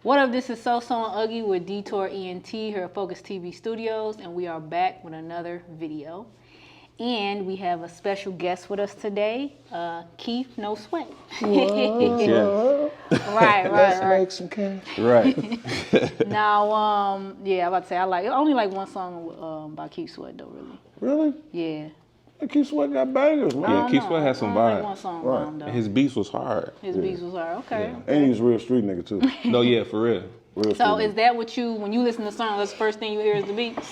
What up? This is So and Uggy with Detour ENT here at Focus TV Studios, and we are back with another video. And we have a special guest with us today, Keef, No Sweat. Yeah. Right. Let's make some cash. Right. Now, yeah, I'm about to say I only like one song by Keef Sweat though, really. Really? Yeah. Keef Sweat got bangers, man. Yeah, Keef Sweat has some I like vibe. one song Right. by him, though. And his beats was hard. His beats was hard. Okay. Yeah. And he's a real street nigga too. No, yeah, for real. Real So street is that what you, when you listen to songs, that's the first thing you hear is the beats?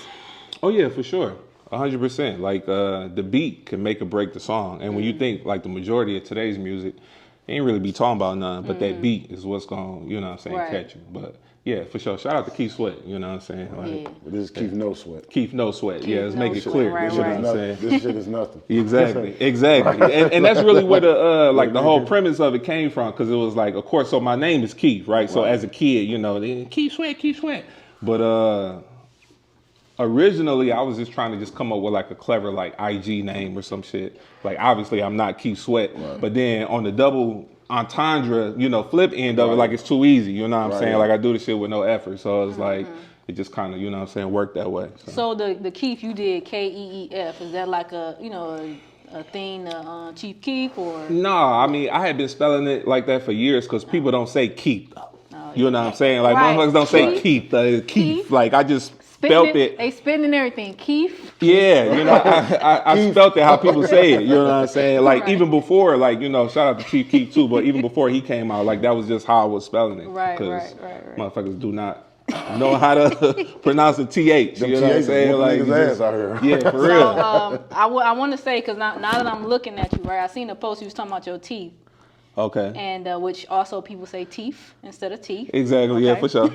Oh yeah, for sure. 100%. Like the beat can make or break the song. And when you think like the majority of today's music, ain't really be talking about nothing, but that beat is what's gonna, you know what I'm saying, Right. catch you. But yeah, for sure. Shout out to Keef Sweat, you know what I'm saying? Like, Yeah. This is Keef No Sweat. Keef No Sweat. Keef Yeah, let's No make it Sweat, clear. right, You know right. what I'm saying? This shit is nothing. Exactly. And that's really where the like the whole premise of it came from, because it was like, of course, so my name is Keef, right? So as a kid, you know, Keef Sweat. But originally I was just trying to just come up with like a clever like IG name or some shit. Like obviously I'm not Keef Sweat, but then on the double entendre, you know, flip end of it, like it's too easy, you know what I'm saying? Like I do the shit with no effort. So it's like it just kind of, you know what I'm saying, worked that way. So the Keef you did, Keef, is that like a, you know, a thing, Chief Keef, or? No, I mean, I had been spelling it like that for years because people don't say Keef. You know what I'm saying? Like, Right. motherfuckers don't say Keef. Keef. Keef. Like, I just spelt it. They spitting and everything. Keef? Yeah, you know, I spelt it how people say it. You know what I'm saying? Like, Right. even before, like, you know, shout out to Chief Keef too, but even before he came out, like, that was just how I was spelling it. Right. Motherfuckers do not know how to pronounce the TH. You know what I'm saying? Like, niggas' ass out here. yeah, for real. So I want to say, because now that I'm looking at you, right, I seen a post you was talking about your teeth. Okay. And which also people say teeth instead of teeth. Exactly, yeah, Okay. for sure.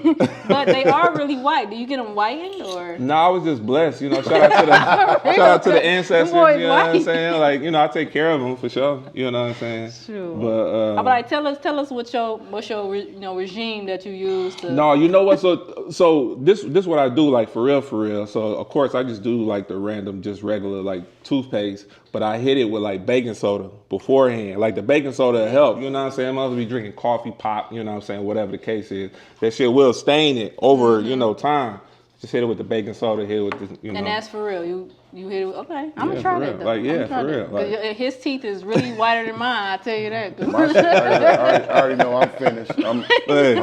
But they are really white. Do you get them whitened or? No, I was just blessed, you know. Shout out to the ancestors, you boys know what I'm white. saying? Like, you know, I take care of them for sure. You know what I'm saying? Sure. But But like, tell us what's your you know, regime that you use to. no, you know what? So this what I do, like for real. So of course I just do like the random, just regular like toothpaste, but I hit it with like baking soda beforehand. Like the baking soda help, you know what I'm saying? I must be drinking coffee pop, you know what I'm saying? Whatever the case is, that shit will stain it over, you know, time. Just hit it with the baking soda, hit it with the, you know. And that's for real. You hit it. Okay, I'm gonna Yeah, try for that real. though. Like, yeah, I'm trying for real. that. 'Cause his teeth is really whiter than mine. I tell you that. My shit, I already know I'm finished. I'm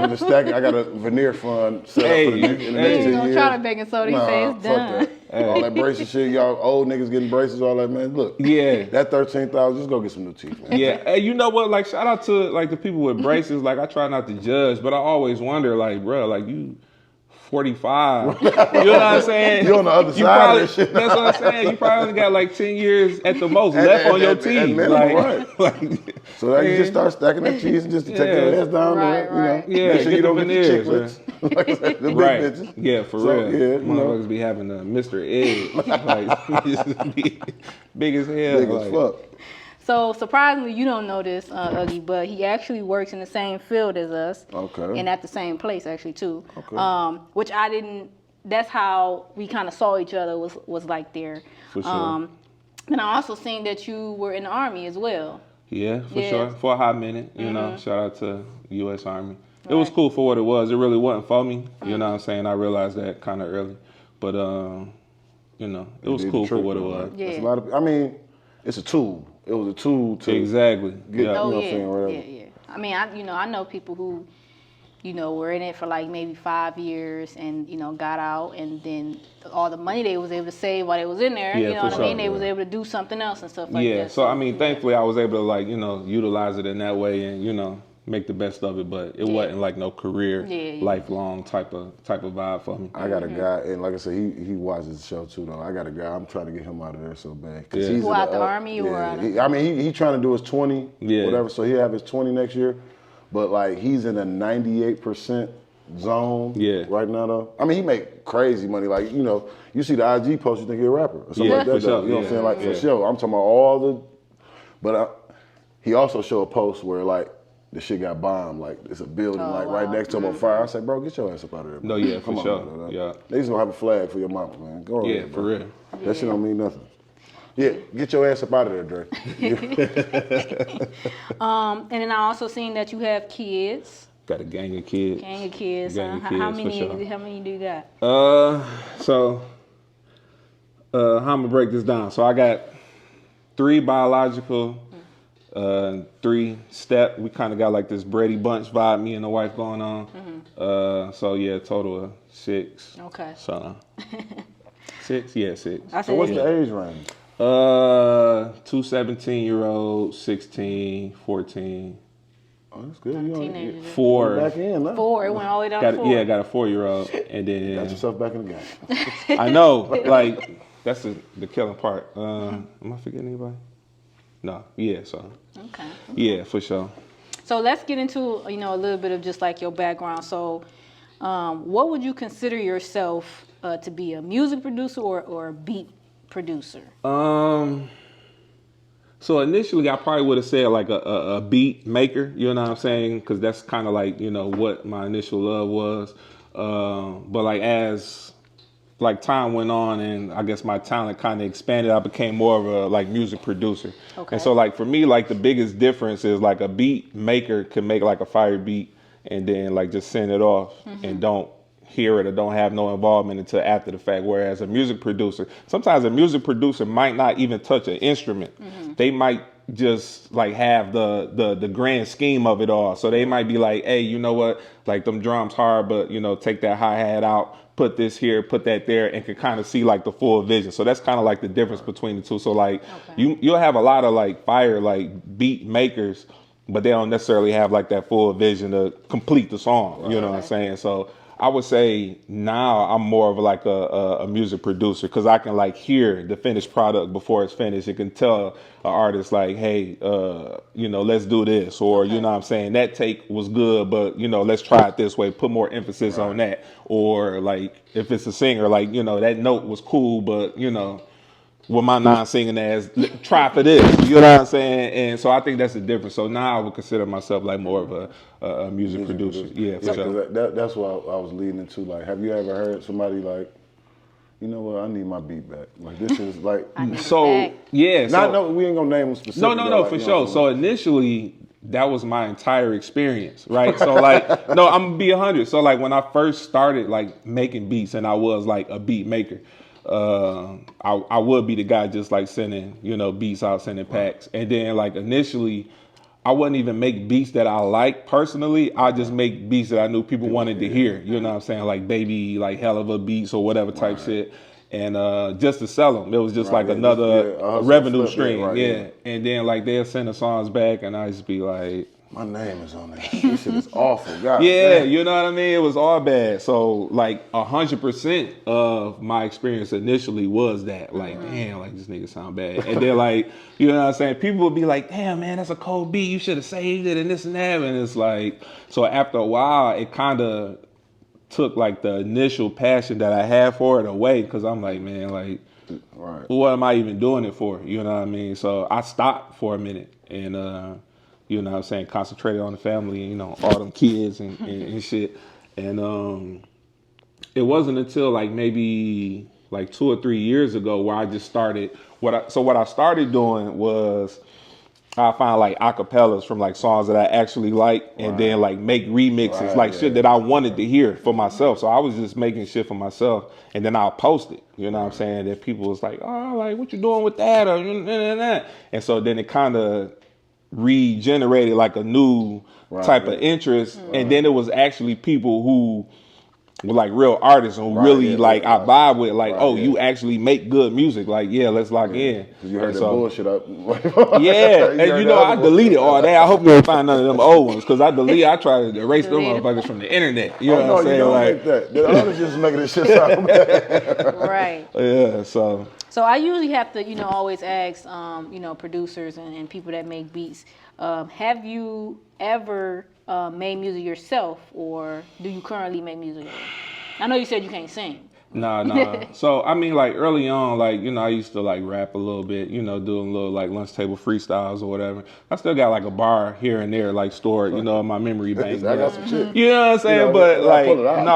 just stacking. I got a veneer fund set up for the next, in the He next ain't 10 gonna years. try the baking soda. He say it's fuck done. that. All that braces shit, y'all old niggas getting braces, all that, man. Look, Yeah. that 13,000, just go get some new teeth, man. Yeah, hey, you know what? Like, shout out to like the people with braces. Like, I try not to judge, but I always wonder, like, bro, like you 45. You know what I'm saying? You on the other You side probably, of that shit. That's what I'm saying. You probably only got like 10 years at the most left on your teeth. At minimum, like, right. like, So that you just start stacking that cheese and just to take your ass down Right, there, you know. right. Yeah, Make sure get you don't the get the veneers, chiclets. Like I said, the big right. bitches. Yeah, for So, real. yeah, you know. Motherfuckers be having a Mr. Ed. Like, just be big as hell. Big like, as fuck. So surprisingly, you don't know this, Uggy, but he actually works in the same field as us. Okay. And at the same place actually too. Okay. Which I didn't. That's how we kind of saw each other was like there. For sure. And I also seen that you were in the Army as well. Yeah, for Yeah. sure. For a hot minute, you know, shout out to U.S. Army. It was cool for what it was. It really wasn't for me. You know what I'm saying? I realized that kind of early. But, you know, it was Did cool the for trick, what it though, was. right? That's a lot of, I mean, it's a tool. It was a tool to Exactly. get, Yeah. Oh you know what I'm yeah, saying, whatever. yeah. I mean, I know people who, you know, were in it for like maybe 5 years and, you know, got out, and then all the money they was able to save while they was in there, Yeah, you know for what I mean? sure, They was able to do something else and stuff like that. Yeah, so I mean, thankfully I was able to like, you know, utilize it in that way and, you know, make the best of it, but it wasn't like no career, lifelong type of vibe for me. I got a guy, and like I said, he watches the show too, though. I got a guy, I'm trying to get him out of there so bad. Yeah. He's Who, out the Army or out of- I mean, he trying to do his 20, whatever, so he'll have his 20 next year. But like, he's in a 98% zone right now, though. I mean, he make crazy money. Like, you know, you see the IG post, you think he's a rapper or something like that. for sure. You know what I'm saying? Like, for sure. I'm talking about all the, but he also showed a post where like, the shit got bombed. Like, it's a building like right next to him on fire. I said, bro, get your ass up out of there. Bro. No, yeah, Come for on, sure. man. Yeah. They just don't have a flag for your mama, man. Go Yeah, ahead, for bro. real. That shit don't mean nothing. Yeah, get your ass up out of there, Dre. And then I also seen that you have kids. Got a gang of kids. Gang of kids. Gang of How kids, many? for sure. How many do you got? So how I'm gonna break this down. So I got 3 biological, 3 step. We kind of got like this Brady Bunch vibe, me and the wife going on. So yeah, total of 6. Okay. So 6, yeah, 6. So what's the age range? 2 17-year-olds, 16, 14. Oh, that's good. You Teenagers. 4. back in, huh? 4. It went all the way down to 4. Yeah, got a 4-year-old, and then Got yourself back in the game. I know, like that's the killing part. Am I forgetting anybody? No. Yeah. So. Okay. Yeah, for sure. So let's get into a little bit of just like your background. So, what would you consider yourself to be, a music producer or a beat producer? So initially, I probably would have said like a beat maker. You know what I'm saying? Because that's kind of like what my initial love was. But like as like time went on and I guess my talent kind of expanded, I became more of a like music producer. Okay. And so like for me, like the biggest difference is like a beat maker can make like a fire beat and then like just send it off and don't hear it or don't have no involvement until after the fact. Whereas a music producer, sometimes a music producer might not even touch an instrument. They might just like have the grand scheme of it all. So they might be like, hey, you know what? Like them drums hard, but take that hi-hat out, put this here, put that there, and can kind of see like the full vision. So that's kind of like the difference between the two. So like you'll have a lot of like fire like beat makers, but they don't necessarily have like that full vision to complete the song. You know what I'm saying? So I would say now I'm more of like a music producer because I can like hear the finished product before it's finished. It can tell an artist like, hey, let's do this, or you know what I'm saying, that take was good, but let's try it this way, put more emphasis on that. Or like if it's a singer, like that note was cool, but with my non-singing ass, try for this. You know what I'm saying? And so I think that's the difference. So now I would consider myself like more of a music producer. Yeah, for sure. That's what I was leading into. Like, have you ever heard somebody like, you know what, I need my beat back. Like this is like so yeah. So, we ain't gonna name them specifically. No, for sure. So initially that was my entire experience, right? So like, no, I'm gonna be 100. So like when I first started like making beats and I was like a beat maker, I would be the guy just like sending, beats out, sending packs. And then like initially, I wouldn't even make beats that I like personally. I just make beats that I knew people wanted to hear. You know what I'm saying? Like baby, like hell of a beats or whatever type shit. And just to sell them, it was just like another revenue stream. And then like they'll send the songs back and I just be like, my name is on there. This shit is awful. God, yeah, man. You know what I mean? It was all bad. So like 100% of my experience initially was that. Like, damn, like this nigga sound bad. And then like, you know what I'm saying? People would be like, damn, man, that's a cold beat. You should have saved it and this and that. And it's like, so after a while, it kind of took like the initial passion that I had for it away. Cause I'm like, man, like, what am I even doing it for? You know what I mean? So I stopped for a minute and, you know what I'm saying, concentrated on the family, all them kids and shit. And it wasn't until like maybe like 2 or 3 years ago where I just started, what I started doing was I find like acapellas from like songs that I actually like and then like make remixes, shit that I wanted to hear for myself. So I was just making shit for myself and then I'll post it, you know what I'm saying? That people was like, oh, like what you doing with that? Or that. And so then it kind of regenerated like a new type of interest. And then it was actually people who were like real artists and who really I vibe with you actually make good music. Like, let's lock in. You heard that bullshit up. And I deleted all that. I hope you don't find none of them old ones because I try to erase them motherfuckers from the internet. You know what I'm saying? You don't like that. The others just making this shit sound bad. Right. Yeah, so I usually have to, always ask, producers and people that make beats, have you ever made music yourself or do you currently make music? I know you said you can't sing. Nah. So, I mean, like early on, like, I used to like rap a little bit, doing little like lunch table freestyles or whatever. I still got like a bar here and there, like stored, in my memory bank. I got some shit. You know what I'm saying? But like, no,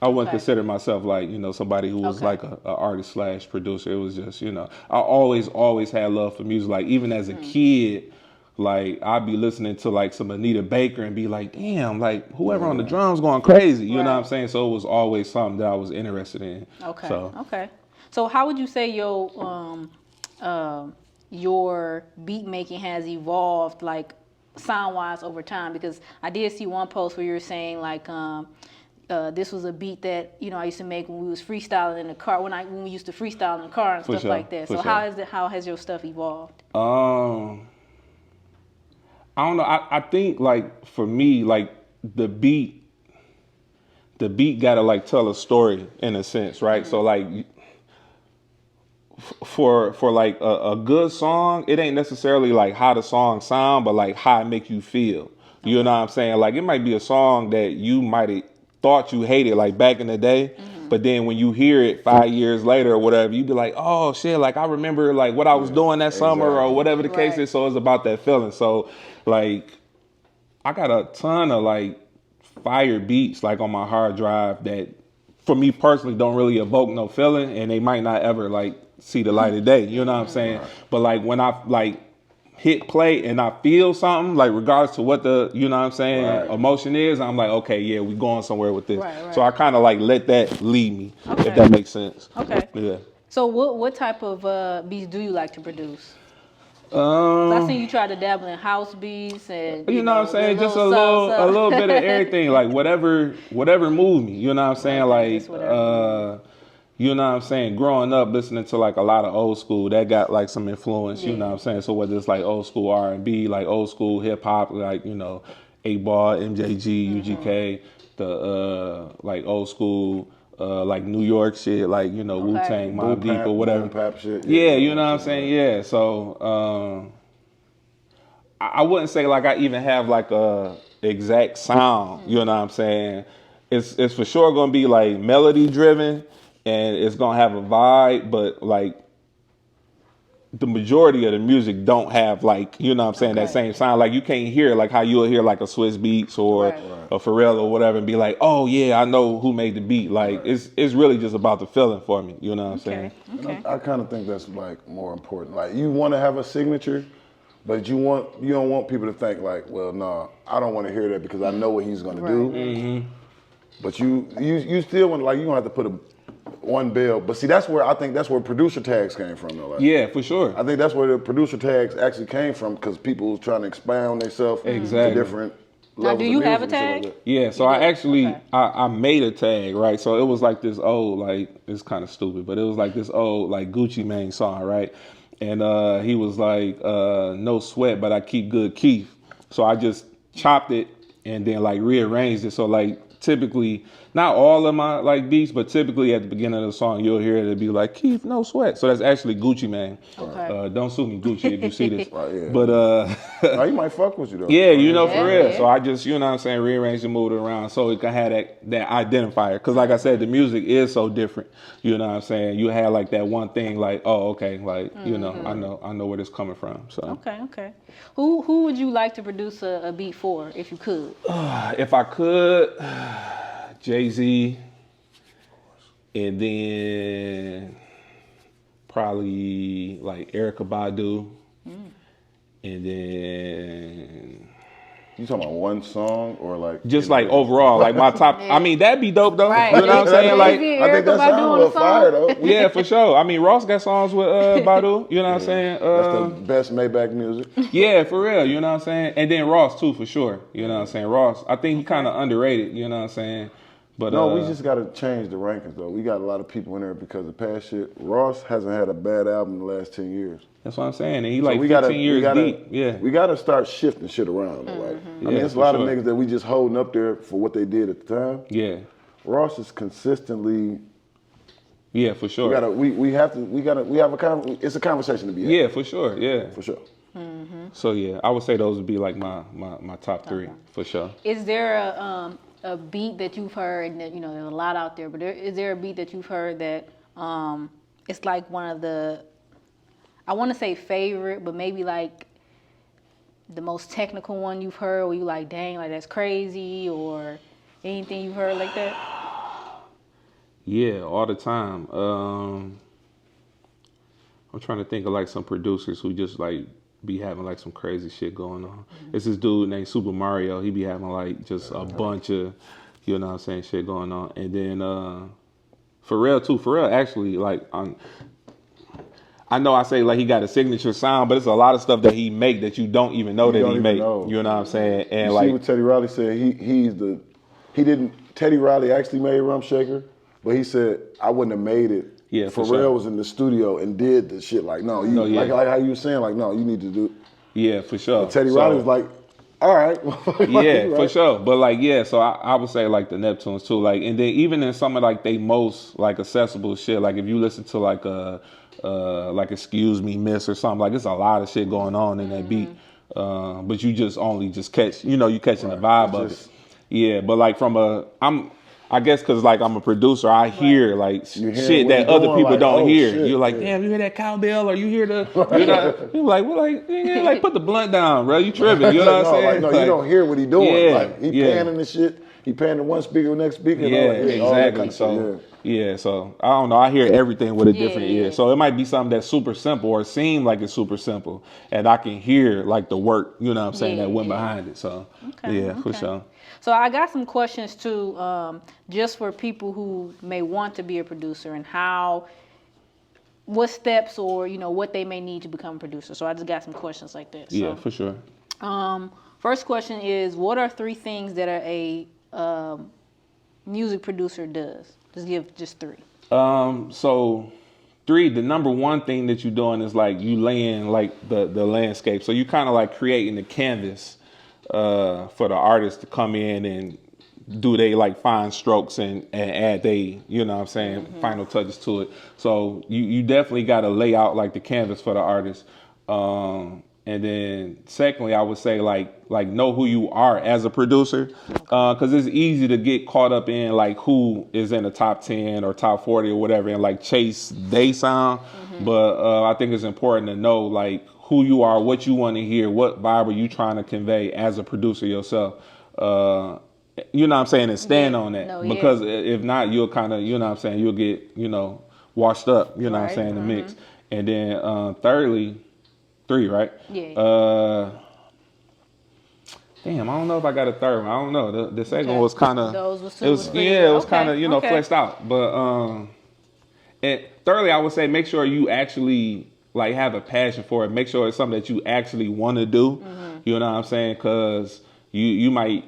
I wouldn't consider myself like, somebody who was like a artist / producer. It was just, I always had love for music. Like even as a kid, like I'd be listening to like some Anita Baker and be like, damn, like whoever on the drums going crazy, you know what I'm saying? So it was always something that I was interested in. Okay. So. Okay. So how would you say your beat making has evolved, like sound wise, over time? Because I did see one post where you were saying like this was a beat that I used to make when we was freestyling in the car, when we used to freestyle in the car and stuff like that. So how has your stuff evolved? I don't know. I think like for me, like the beat gotta like tell a story in a sense, right? So like for like a good song, it ain't necessarily like how the song sound, but like how it make you feel. You know what I'm saying? Like it might be a song that you might have thought you hated like back in the day, but then when you hear it 5 years later or whatever, you be like, oh shit, like I remember like what I was doing that summer or whatever the case is. So it's about that feeling. So like I got a ton of like fire beats like on my hard drive that for me personally don't really evoke no feeling, and they might not ever like see the light of day. You know what I'm saying? But like when I like hit play and I feel something, like regardless to what the, you know what I'm saying, emotion is, I'm like, okay, yeah, we going somewhere with this. So I kind of like let that lead me, if that makes sense. Okay. Yeah. So what type of beats do you like to produce? I seen you try to dabble in house beats and you know what I'm saying, just a little bit of everything, like whatever moves me. You know what I'm saying, like you know what I'm saying, growing up listening to like a lot of old school, that got like some influence. You know what I'm saying. So whether it's like old school R&B, like old school hip hop, like 8-Ball, MJG, UGK, the like old school. Like New York shit, like Wu-Tang, Mobb Deep or whatever. Pap shit. Yeah, you know what I'm saying. Yeah, so I wouldn't say like I even have like a exact sound. You know what I'm saying. It's for sure gonna be like melody driven, and it's gonna have a vibe, but like the majority of the music don't have like, you know what I'm saying, that same sound. Like you can't hear like how you'll hear like a Swiss Beats or a Pharrell or whatever and be like, oh yeah, I know who made the beat. Like it's really just about the feeling for me. You know what I'm saying? Okay. I kind of think that's like more important. Like you want to have a signature, but you don't want people to think like, well, no, I don't want to hear that because I know what he's gonna do. But you still want, like, you don't have to put one bill. But see, I think that's where producer tags came from, though. Like, yeah, for sure. I think that's where the producer tags actually came from, because people was trying to expound themselves to different levels. Now, do you have a tag? Like yeah, so I actually I made a tag, right? So it was like this old, like, it's kind of stupid, but it was like this old like Gucci Mane song, right? And he was like, no sweat, but I keep good Keef. So I just chopped it and then like rearranged it. So like typically, not all of my like beats, but typically at the beginning of the song, you'll hear it be like, Keef, no sweat. So that's actually Gucci Mane. Okay. Don't sue me, Gucci, if you see this. Yeah. But no, he might fuck with you though. Yeah, for real. So I just, you know what I'm saying, rearranged and moved it around so it can have that identifier. Cause like I said, the music is so different. You know what I'm saying? You had like that one thing like, oh, okay, like, you know, I know where this coming from. So Okay. Who would you like to produce a beat for, if you could? If I could, Jay-Z, and then probably like Erykah Badu, and then you talking about one song or like just like overall, like my top. I mean, that'd be dope though. Right. You know what I'm saying? Like, I think that sounds a little fire though. Yeah, for sure. I mean, Ross got songs with Badu. You know what I'm saying? That's the best Maybach music. Yeah, for real. You know what I'm saying? And then Ross too, for sure. You know what I'm saying? Ross, I think he kind of underrated. You know what I'm saying? But no, we just got to change the rankings though. We got a lot of people in there because of past shit. Ross hasn't had a bad album in the last 10 years. That's what I'm saying. And he like 15 years deep. Yeah. We got to start shifting shit around. Like, I mean, it's a lot of niggas that we just holding up there for what they did at the time. Yeah. Ross is consistently. Yeah, for sure. It's a conversation to be had. Yeah, for sure. Yeah. For sure. So yeah, I would say those would be like my top three for sure. Is there a beat that you've heard, and that, you know, there's a lot out there, but is there a beat that you've heard that it's like one of the, I want to say favorite, but maybe like the most technical one you've heard, where you like, dang, like that's crazy, or anything you've heard like that? Yeah, all the time. I'm trying to think of like some producers who just like be having like some crazy shit going on. It's this dude named Super Mario. He be having like just a bunch of, you know what I'm saying, shit going on. And then Pharrell too. Pharrell actually like I know I say like he got a signature sound, but it's a lot of stuff that he make that you don't even know that he make. You know what I'm saying? And you like see what Teddy Riley said, Teddy Riley actually made Rum Shaker, but he said I wouldn't have made it. Yeah, Pharrell was in the studio and did the shit like like how you were saying like no, you need to do. Yeah, for sure. But Teddy Riley was like, all right. Yeah, right. For sure. But like, yeah, so I would say like the Neptunes too. Like, and then even in some of like they most like accessible shit, like if you listen to like Excuse Me Miss or something, like it's a lot of shit going on in that beat. But you just catch, you catching the vibe of it. Yeah, but like I guess because like I'm a producer, I hear like shit that other people don't hear. Shit, you're like, damn, you hear that cowbell or you hear the, you're like, well, like put the blunt down, bro. You tripping? You know what I'm saying? Like, you don't hear what he doing. Yeah, like he panning the shit. He panning one speaker, next speaker. Yeah, exactly. So so I don't know. I hear everything with a different ear. So it might be something that's super simple or seem like it's super simple, and I can hear like the work. You know what I'm saying that went behind it. So for sure. So I got some questions too, just for people who may want to be a producer and what steps or what they may need to become a producer. So I just got some questions like that. Yeah, for sure. First question is, what are 3 things that a music producer does? Just give just 3. So 3, the number one thing that you're doing is like you laying like the landscape. So you kind of like creating the canvas for the artist to come in and do they like fine strokes and add they, final touches to it. So you definitely got to lay out like the canvas for the artist. And then secondly, I would say like know who you are as a producer, because it's easy to get caught up in like who is in the top 10 or top 40 or whatever and like chase they sound. But I think it's important to know like who you are, what you want to hear, what vibe are you trying to convey as a producer yourself. You know what I'm saying? And stand on that. Because if not, you'll kind of, you'll get, washed up, what I'm saying, in the mix. And then thirdly, 3, right? Yeah. Damn, I don't know if I got a third one. I don't know. The second one was kind of, it was kind of, fleshed out. But and thirdly, I would say make sure you actually like have a passion for it. Make sure it's something that you actually want to do. You know what I'm saying? Because you might,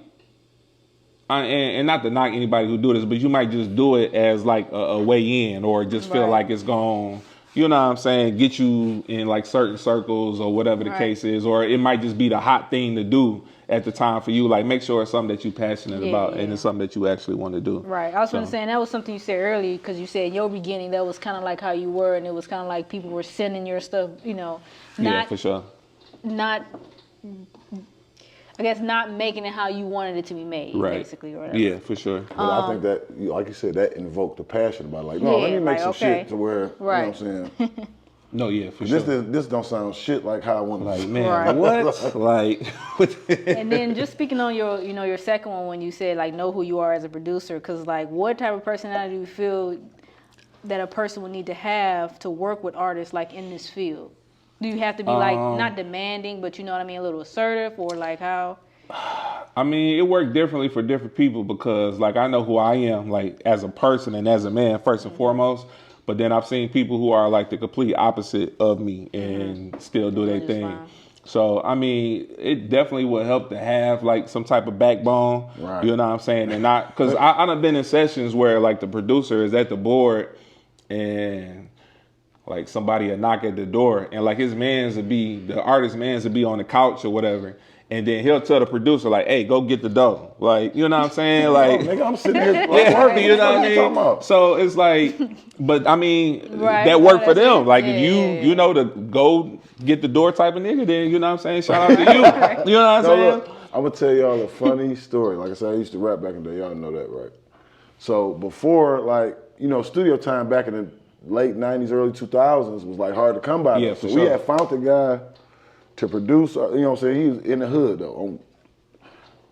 and not to knock anybody who do this, but you might just do it as like a way in, or just feel like it's going, you know what I'm saying, get you in like certain circles or whatever the case is, or it might just be the hot thing to do at the time for you. Like make sure it's something that you're passionate about and it's something that you actually want to do. Right. I was going to say, and that was something you said earlier, because you said in your beginning that was kind of like how you were, and it was kind of like people were sending your stuff, yeah, for sure. Not, I guess, not making it how you wanted it to be made, basically. Or whatever. Yeah, for sure. But I think that, like you said, that invoked the passion about let me make some shit to where, you know what I'm saying? No, yeah, for sure. This don't sound shit like how I want to. Like, man, what? Like, and then just speaking on your, your second one when you said like know who you are as a producer, because like what type of personality do you feel that a person would need to have to work with artists like in this field? Do you have to be like not demanding, but a little assertive, or like how? I mean, it worked differently for different people because like I know who I am like as a person and as a man first and foremost. But then I've seen people who are like the complete opposite of me and still do their thing. So, I mean, it definitely would help to have like some type of backbone, you know what I'm saying? And not, because I done been in sessions where like the producer is at the board and like somebody would knock at the door and like the artist man's would be on the couch or whatever. And then he'll tell the producer, like, hey, go get the dough. Like, you know what I'm saying? Like, nigga, I'm sitting here working, you know what I mean? So it's like, but I mean, that worked for them. Like, if you know to go get the door type of nigga, then, you know what I'm saying? Shout out to you. You know what I'm saying? Look, I'm going to tell y'all a funny story. Like I said, I used to rap back in the day. Y'all know that, right? So before, like, studio time back in the late 90s, early 2000s was, like, hard to come by. Yeah, so we had found a guy to produce, you know what I'm saying? He was in the hood, though.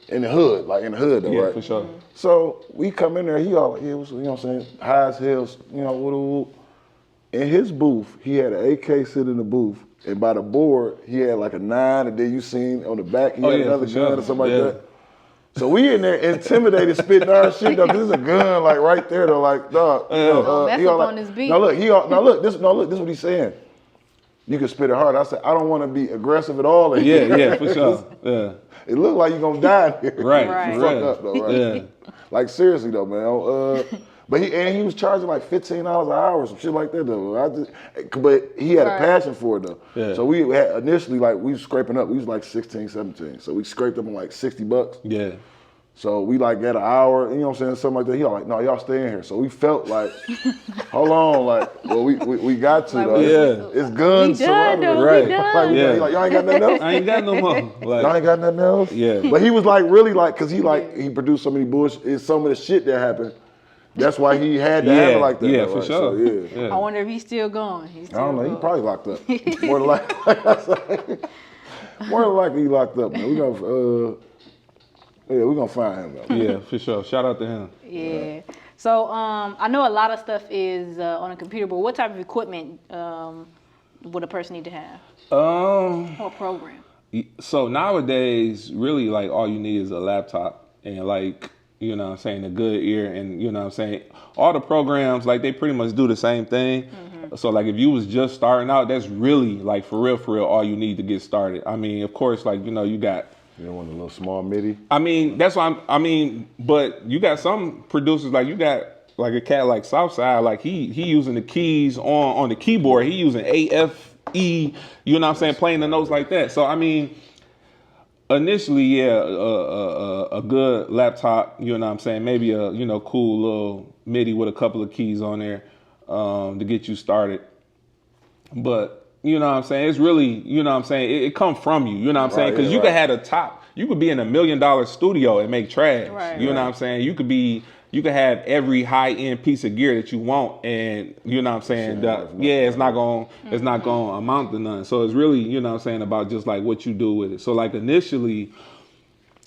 In the hood, though, yeah, right? For sure. So we come in there, he all like, yeah, you know what I'm saying? High as hell, woo. In his booth, he had an AK sitting in the booth, and by the board, he had like a 9, and then you seen on the back, he had another gun or something like that. So we in there intimidated, spitting our shit though, cause there's a gun like right there though, like dog. Mess up on this beat. Now look, this is what he's saying. You can spit it hard. I said, I don't want to be aggressive at all. Yeah, for sure. Yeah. It looked like you're gonna die in here. Right. You fuck up though, right? Yeah. Like seriously though, man. But he was charging like $15 an hour or some shit like that though. But he had a passion for it though. Yeah. So we had initially like we was scraping up. We was like 16, 17. So we scraped up on like $60. Yeah. So we like got an hour, you know what I'm saying, something like that. He like, no, y'all stay in here. So we felt like, hold on, like, well, we got to though. Yeah. It's guns surrounding us. Right. Like, y'all ain't got nothing else? I ain't got no more. Like, y'all ain't got nothing else? Yeah. But he was like really like, cause he produced so many bullshit, some of the shit that happened. That's why he had to have it like that. Yeah, though, for right? sure. So, I wonder if he's still going. I don't know. He probably locked up. More than likely, more than likely he locked up. Man. We're gonna find him though. Yeah, for sure. Shout out to him. Yeah. So I know a lot of stuff is on a computer, but what type of equipment would a person need to have? Or program? So nowadays, really, like all you need is a laptop and like, you know what I'm saying, a good ear, and you know what I'm saying, all the programs, like they pretty much do the same thing. Mm-hmm. So like if you was just starting out, that's really like for real, all you need to get started. I mean, of course, like, you know, you got, you don't want a little small MIDI? I mean, that's why but you got some producers, like you got like a cat like Southside, like he using the keys on the keyboard, he using AFE, you know what I'm saying, playing the notes like that. So I mean, initially, a good laptop, you know what I'm saying, maybe a, you know, cool little MIDI with a couple of keys on there to get you started. But, you know what I'm saying, it's really, you know what I'm saying, it comes from you, you know what I'm saying, because you could have you could be in $1 million studio and make trash, you know what I'm saying, you could have every high-end piece of gear that you want, and you know what I'm saying, it's not gonna amount to none. So it's really, you know what I'm saying, about just like what you do with it. So like initially,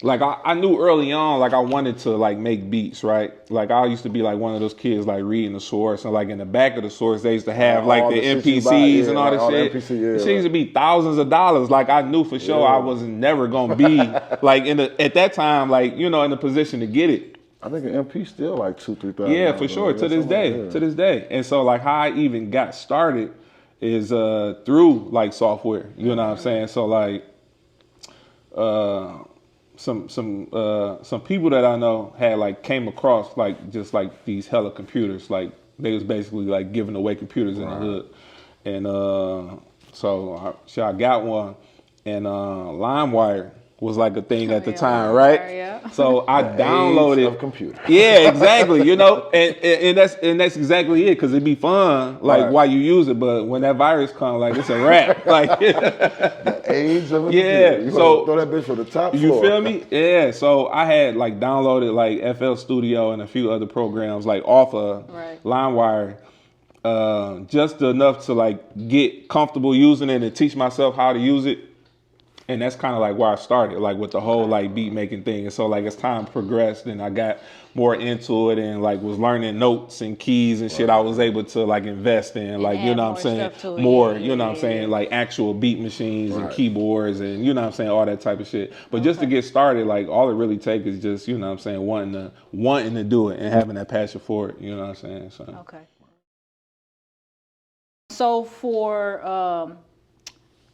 like I knew early on, like I wanted to like make beats, right? Like I used to be like one of those kids like reading the source, and like in the back of the source they used to have like the MPCs and all this shit. It used to be thousands of dollars. Like I knew for sure I was never gonna be like at that time, like, you know, in the position to get it. I think an MP still like $2,000-$3,000. Yeah, for sure. To this day. And so like how I even got started is through like software. You know what I'm saying? So like some people that I know had like came across like just like these hella computers. Like they was basically like giving away computers in the hood. And so I got one, and LimeWire was like a thing at the time, right? Yeah. So I downloaded of computer. Yeah, exactly. You know, and that's exactly it, because it'd be fun like while you use it, but when that virus comes, like it's a wrap. Like the age of a computer. You so throw that bitch from the top floor. You feel me? Yeah. So I had like downloaded like FL Studio and a few other programs like off of LimeWire, just enough to like get comfortable using it and teach myself how to use it. And that's kind of like where I started, like with the whole like beat making thing. And so like as time progressed and I got more into it and like was learning notes and keys and shit, I was able to like invest in like, you know what I'm saying, more, you know what I'm saying, like actual beat machines and keyboards and, you know what I'm saying, all that type of shit. But just to get started, like all it really takes is just, you know what I'm saying, wanting to do it and having that passion for it, you know what I'm saying. So. Okay. So for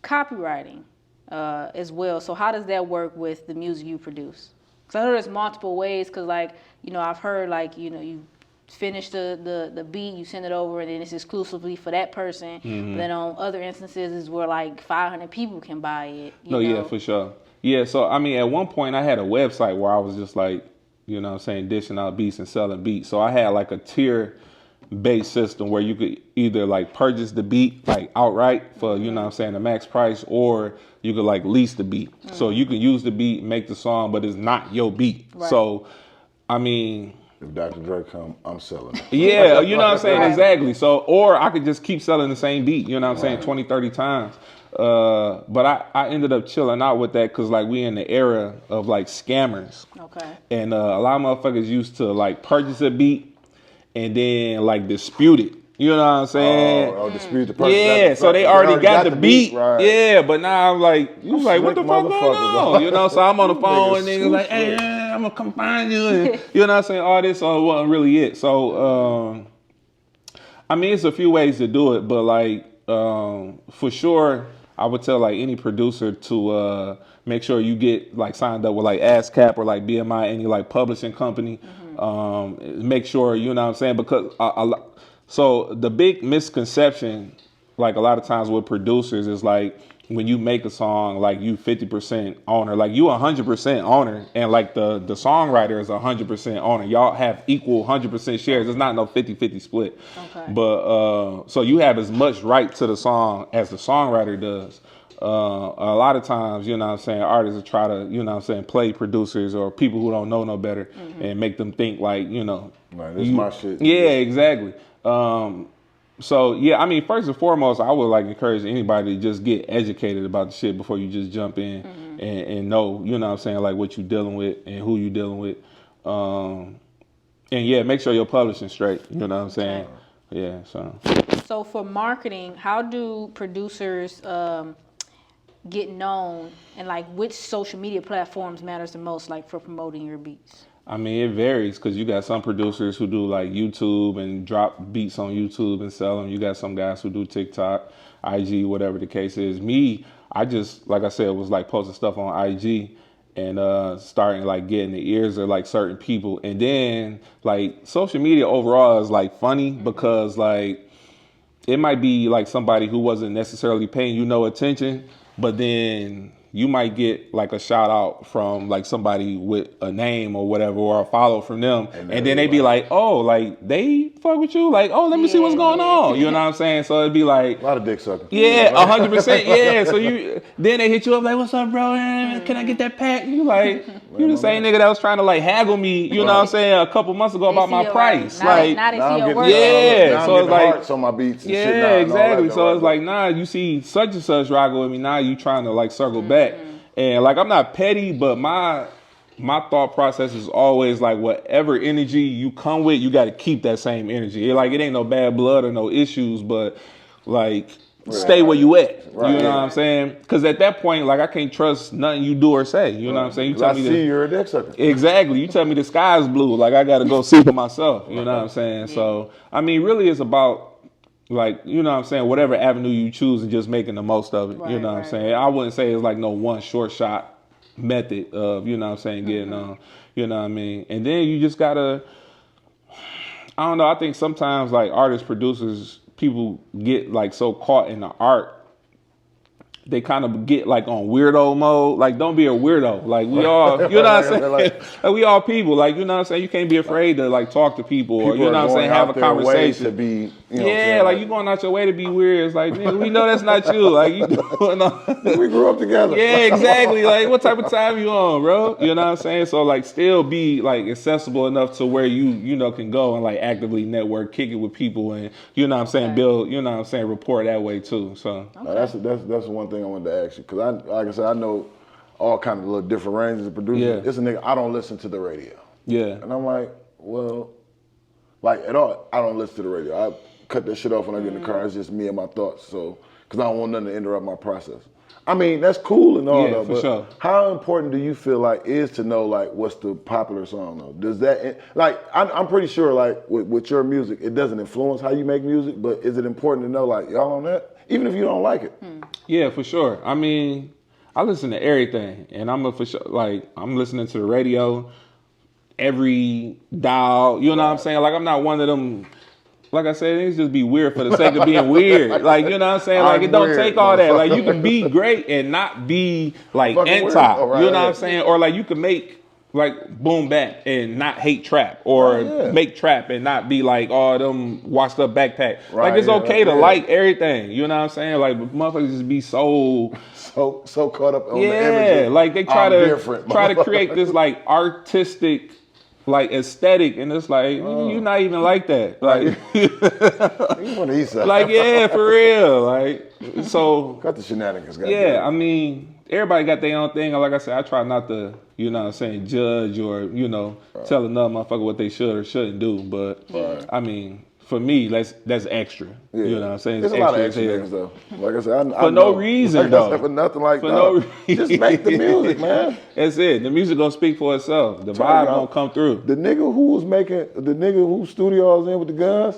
copywriting, as well. So how does that work with the music you produce? Because I know there's multiple ways, because like, you know, I've heard like, you know, you finish the beat, you send it over, and then it's exclusively for that person. Mm-hmm. But then on other instances is where like 500 people can buy it. Yeah, for sure. Yeah, so I mean, at one point I had a website where I was just like, you know what I'm saying, dishing out beats and selling beats. So I had like a tier-based system where you could either like purchase the beat like outright for, you know what I'm saying, the max price, or you could like lease the beat. Mm-hmm. So you can use the beat, make the song, but it's not your beat. Right. So, I mean, if Dr. Dre come, I'm selling it. Yeah, you know what I'm saying? Right. Exactly. So, or I could just keep selling the same beat, you know what I'm saying, 20, 30 times. But I ended up chilling out with that because like we in the era of like scammers. Okay. And a lot of motherfuckers used to like purchase a beat and then like dispute it. You know what I'm saying? Oh, dispute the person. Yeah, so they already got the beat. Right. Yeah, but now I'm like, you like, what the fuck going on? You know, so I'm on the phone and niggas like, hey, I'm gonna come find you. And, you know what I'm saying? All this wasn't really it. So, I mean, it's a few ways to do it, but like, for sure, I would tell like any producer to make sure you get like signed up with like ASCAP or like BMI, any like publishing company. Make sure, you know what I'm saying? Because so the big misconception, like a lot of times with producers, is like when you make a song, like you 50% owner, like you 100% owner, and like the songwriter is 100% owner. Y'all have equal 100% shares. It's not no 50-50 split. Okay. But so you have as much right to the song as the songwriter does. A lot of times, you know what I'm saying, artists will try to, you know what I'm saying, play producers or people who don't know no better and make them think like, you know. Like, this is my shit. Yeah, exactly. So yeah, I mean, first and foremost, I would like encourage anybody to just get educated about the shit before you just jump in and know, you know what I'm saying, like what you dealing with and who you dealing with. And yeah, make sure your publishing straight, you know what I'm saying? Yeah, So for marketing, how do producers get known, and like which social media platforms matters the most, like for promoting your beats? I mean, it varies because you got some producers who do like YouTube and drop beats on YouTube and sell them. You got some guys who do TikTok, IG, whatever the case is. Me, I just, like I said, was like posting stuff on IG and starting like getting the ears of like certain people. And then like social media overall is like funny because like it might be like somebody who wasn't necessarily paying you no attention, but then you might get like a shout out from like somebody with a name or whatever, or a follow from them. And then they be like, oh, like they fuck with you? Like, oh, let me see what's going on. You know what I'm saying? So it'd be like a lot of dick sucking. Yeah, 100%. Yeah. So then they hit you up like, what's up, bro? Can I get that pack? You like, you the same nigga that was trying to like haggle me, you know what I'm saying, a couple months ago about my price. Like, now they see your work. Yeah. So it's like hearts on my beats and yeah, shit now, exactly. So it's like, nah, you see such and such rocking with me. Now you trying to like circle back. And like, I'm not petty, but my thought process is always like, whatever energy you come with, you got to keep that same energy. Like, it ain't no bad blood or no issues, but like, stay where you at. Right. You know what I'm saying? Because at that point, like, I can't trust nothing you do or say. You know what I'm saying? You tell me you're a dick sucker. Exactly. You tell me the sky's blue. Like, I got to go see for myself. You know what I'm saying? So, I mean, really, it's about, like, you know what I'm saying, whatever avenue you choose and just making the most of it. You know what I'm saying? I wouldn't say it's like no one short shot method of, you know what I'm saying, getting on. You know what I mean? And then you just gotta, I don't know, I think sometimes like artists, producers, people get like so caught in the art, they kind of get like on weirdo mode. Like, don't be a weirdo. Like, we all, you know what I'm saying? Like, we all people. Like, you know what I'm saying? You can't be afraid to like talk to people or, you know what I'm saying, have a conversation. To be, you know yeah, like you going out your way to be weird. It's like, man, we know that's not you. Like, you doing we grew up together. Yeah, exactly. Like, what type of time you on, bro? You know what I'm saying? So like, still be like accessible enough to where you know, can go and like actively network, kick it with people, and you know what I'm saying, build, you know what I'm saying, rapport that way too. So that's one thing I wanted to ask you, because I, like I said, I know all kind of little different ranges of producers. Yeah. It's a nigga, I don't listen to the radio. Yeah. And I'm like, well, like at all, I don't listen to the radio. I cut that shit off when I get in the car. It's just me and my thoughts. So, because I don't want nothing to interrupt my process. I mean, that's cool and all, though, but sure. How important do you feel like is to know like what's the popular song though? Does that, like, I'm pretty sure like with your music, it doesn't influence how you make music, but is it important to know like y'all on that? Even if you don't like it. Yeah, for sure. I mean, I listen to everything, and I'm listening to the radio, every dial. You know what I'm saying? Like, I'm not one of them. Like I said, it's just be weird for the sake of being weird. Like, you know what I'm saying? Like, it don't take all that. Like, you can be great and not be like anti. Right, you know what I'm saying? Or like, you can make like boom bap and not hate trap, or make trap and not be like all them washed up backpack. Right, like, it's okay to like everything. You know what I'm saying? Like, motherfuckers just be so caught up on the images. Like they try to create this like artistic like aesthetic, and it's like you're not even like that. Like you want to eat something. Like, yeah, for real. Like, so cut the shenanigans. Yeah, I mean, everybody got their own thing. Like I said, I try not to, you know what I'm saying, judge or, you know, tell another motherfucker what they should or shouldn't do. But I mean, for me, that's extra. Yeah. You know what I'm saying? There's a lot of extra niggas though. Like I said, I for know. no reason like though. I said, for nothing like for that. no Just make the music, man. That's it. The music gonna speak for itself. The vibe gonna come through. The nigga whose studio I was in with the guns,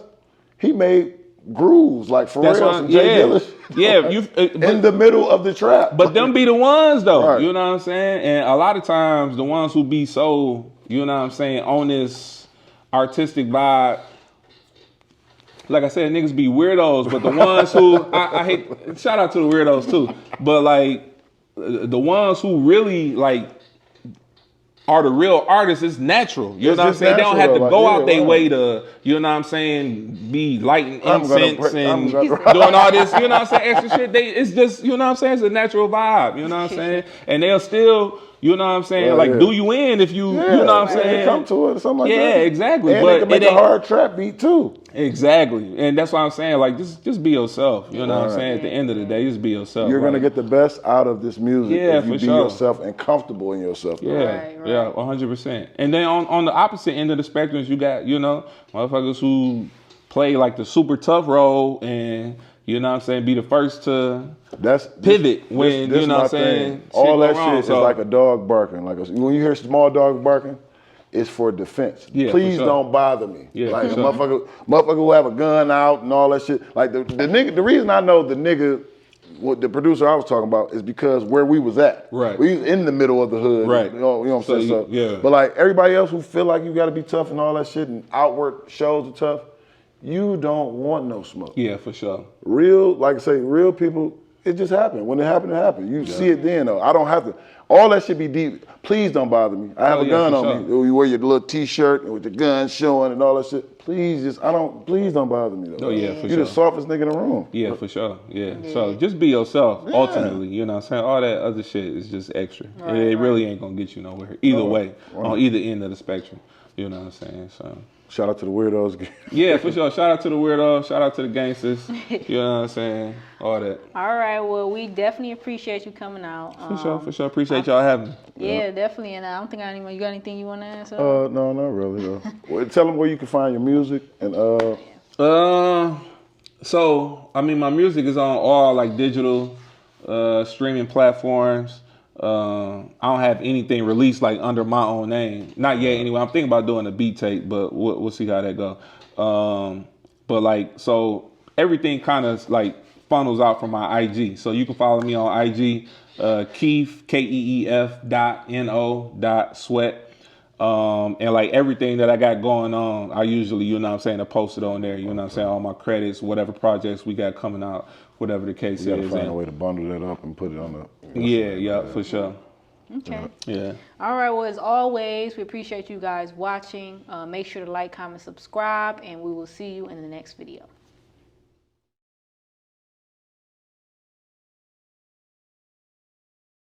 he made grooves like Pharrell and Jay Gillis. Yeah, in the middle of the trap. But them be the ones though. Right. You know what I'm saying? And a lot of times the ones who be so, you know what I'm saying, on this artistic vibe. Like I said, niggas be weirdos, but the ones who I hate, shout out to the weirdos too. But like the ones who really like are the real artists, it's natural. You know what I'm saying? They don't have to go out their way to, you know what I'm saying, be lighting incense and doing all this, you know what I'm saying, extra shit. It's just, you know what I'm saying, it's a natural vibe, you know what I'm saying? And they'll still, you know what I'm saying, do you in if you, you know what I'm saying? Come to it or something like that. Yeah, exactly. And they can make a hard trap beat too. Exactly. And that's what I'm saying, like, just be yourself. You know what I'm saying? At the end of the day, just be yourself. You're going to get the best out of this music if you be sure. yourself and comfortable in yourself. Yeah, yeah, 100%. And then on the opposite end of the spectrum, you got, you know, motherfuckers who play like the super tough role and, you know what I'm saying, be the first to pivot when, you know what I'm saying, all that shit is like a dog barking. Like when you hear small dogs barking, it's for defense. Yeah, please sure. don't bother me. Yeah, like a sure. motherfucker who have a gun out and all that shit. Like the nigga, the reason I know the nigga, what the producer I was talking about is because where we was at. Right. We was in the middle of the hood. Right. You know what I'm saying? So, yeah. But like everybody else who feel like you got to be tough and all that shit and outward shows are tough, you don't want no smoke. Yeah, for sure. Real, like I say, real people, it just happened. When it happened, it happened. You see it then though. I don't have to. All that should be deep. Please don't bother me. I have a gun on me. You wear your little t-shirt with the gun showing and all that shit. Please please don't bother me though. Oh yeah, for sure. You're the softest nigga in the room. Yeah, for sure. Yeah. So just be yourself, ultimately. You know what I'm saying? All that other shit is just extra. It really ain't gonna get you nowhere. Either way, on either end of the spectrum. You know what I'm saying? So shout out to the weirdos. Yeah, for sure. Shout out to the weirdos. Shout out to the gangsters. You know what I'm saying? All that. All right. Well, we definitely appreciate you coming out. For sure. Appreciate y'all having me. Yeah, definitely. And I don't think you got anything you want to ask? No, not really. Though. Well, tell them where you can find your music and So I mean, my music is on all like digital streaming platforms. I don't have anything released like under my own name, not yet. Anyway, I'm thinking about doing a beat tape, but we'll see how that go. But like, so everything kind of like funnels out from my IG. So you can follow me on IG, Keef KEEF.NO.sweat. And like everything that I got going on, I usually, you know what I'm saying, I post it on there, you know what I'm saying, all my credits, whatever projects we got coming out, whatever the case is. You gotta find a way to bundle that up and put it on the Yeah, for sure. Okay. Yeah. All right. Well, as always, we appreciate you guys watching. Make sure to like, comment, subscribe, and we will see you in the next video.